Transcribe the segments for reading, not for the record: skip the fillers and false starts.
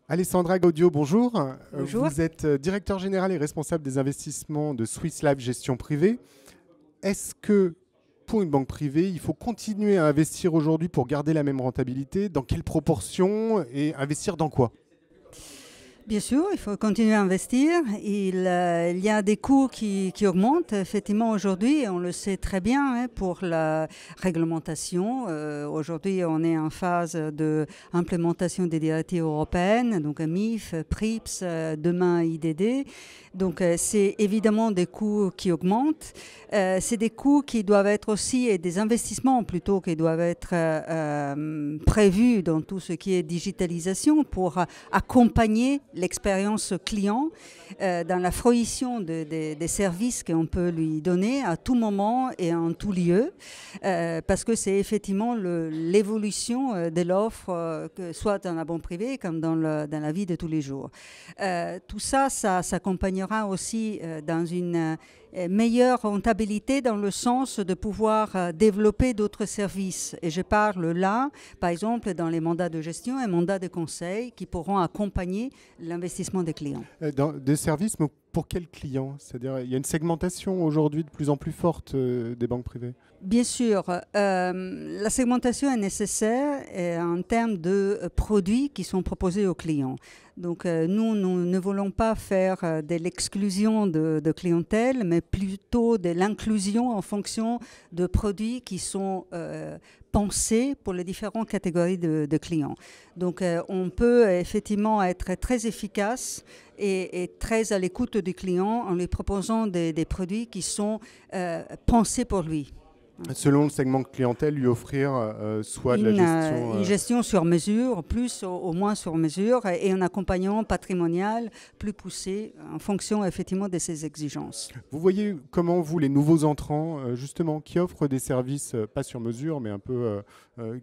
Alessandra Gaudio, bonjour. Bonjour. Vous êtes directeur général et responsable des investissements de Swiss Life Gestion Privée. Est-ce que pour une banque privée, il faut continuer à investir aujourd'hui pour garder la même rentabilité? Dans quelle proportion et investir dans quoi? Bien sûr, il faut continuer à investir. Il y a des coûts qui augmentent effectivement aujourd'hui, on le sait très bien pour la réglementation. Aujourd'hui, on est en phase d'implémentation des directives européennes, donc MIF, PRIPS, demain IDD. Donc c'est évidemment des coûts qui augmentent. C'est des coûts qui doivent être aussi, et des investissements plutôt, qui doivent être prévus dans tout ce qui est digitalisation pour accompagner l'expérience client dans la fruition des services qu'on peut lui donner à tout moment et en tout lieu, parce que c'est effectivement l'évolution de l'offre, soit dans la banque privée comme dans la vie de tous les jours. Tout ça, ça s'accompagnera aussi dans une meilleure rentabilité dans le sens de pouvoir développer d'autres services. Et je parle là, par exemple, dans les mandats de gestion et mandats de conseil qui pourront accompagner l'investissement des clients. Des services, mais pour quels clients? C'est-à-dire, il y a une segmentation aujourd'hui de plus en plus forte des banques privées. Bien sûr, la segmentation est nécessaire en termes de produits qui sont proposés aux clients. Donc nous ne voulons pas faire de l'exclusion de clientèle, mais plutôt de l'inclusion en fonction de produits qui sont pensés pour les différentes catégories de clients. Donc on peut effectivement être très efficace et très à l'écoute du client en lui proposant des produits qui sont pensés pour lui. Selon le segment de clientèle, lui offrir soit de la gestion... Une gestion sur mesure, plus au moins sur mesure, et un accompagnement patrimonial plus poussé en fonction effectivement de ses exigences. Vous voyez comment, vous, les nouveaux entrants, justement, qui offrent des services, pas sur mesure, mais un peu,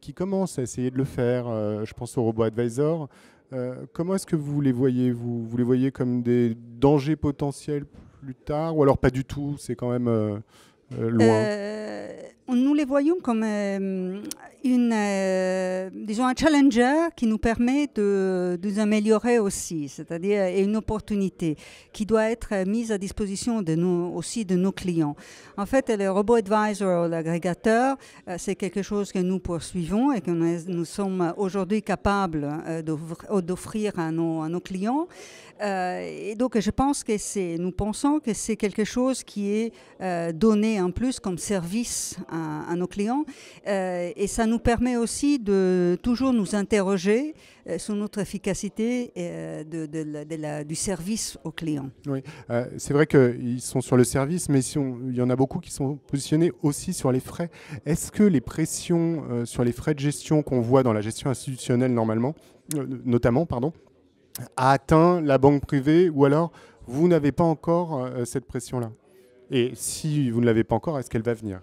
qui commencent à essayer de le faire, je pense au robo-advisor, comment est-ce que vous les voyez? Vous les voyez comme des dangers potentiels plus tard, ou alors pas du tout, c'est quand même loin? Nous les voyons comme disons un challenger qui nous permet de nous améliorer aussi, c'est-à-dire une opportunité qui doit être mise à disposition de nous, aussi de nos clients. En fait, le robo-advisor, l'agrégateur, c'est quelque chose que nous poursuivons et que nous sommes aujourd'hui capables d'offrir à nos clients. Et donc, je pense que nous pensons que c'est quelque chose qui est donné en plus comme service à nos clients, et ça nous permet aussi de toujours nous interroger sur notre efficacité du service aux clients. Oui, c'est vrai qu'ils sont sur le service, mais il y en a beaucoup qui sont positionnés aussi sur les frais. Est-ce que les pressions sur les frais de gestion qu'on voit dans la gestion institutionnelle notamment, a atteint la banque privée, ou alors vous n'avez pas encore cette pression-là? Et si vous ne l'avez pas encore, est-ce qu'elle va venir?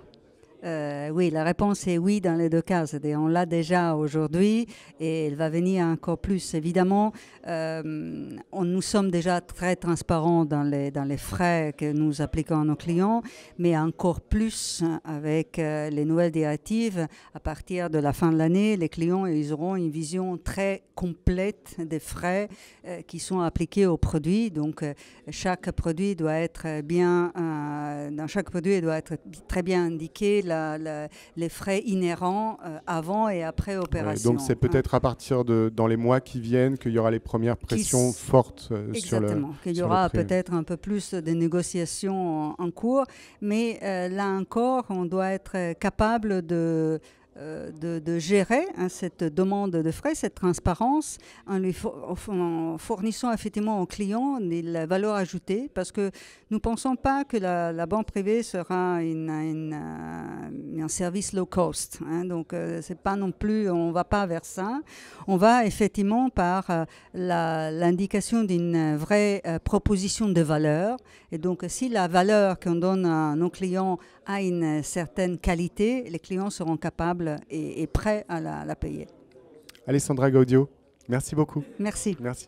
Oui, la réponse est oui dans les deux cas. C'est-à-dire, on l'a déjà aujourd'hui et elle va venir encore plus. Évidemment, nous sommes déjà très transparents dans les frais que nous appliquons à nos clients, mais encore plus avec les nouvelles directives. À partir de la fin de l'année, les clients ils auront une vision très complète des frais qui sont appliqués aux produits. Donc, chaque produit doit être dans chaque produit, il doit être très bien indiqué les frais inhérents avant et après opération. Donc c'est peut-être à partir dans les mois qui viennent qu'il y aura les premières pressions fortes sur le Exactement, qu'il y aura peut-être un peu plus de négociations en cours, mais là encore, on doit être capable de gérer cette demande de frais, cette transparence, en fournissant effectivement aux clients la valeur ajoutée, parce que nous ne pensons pas que la banque privée sera un service low cost. Donc, c'est pas non plus, on ne va pas vers ça. On va effectivement par l'indication d'une vraie proposition de valeur. Et donc, si la valeur qu'on donne à nos clients a une certaine qualité, les clients seront capables et prêts à la payer. Alessandra Gaudio, merci beaucoup. Merci. Merci.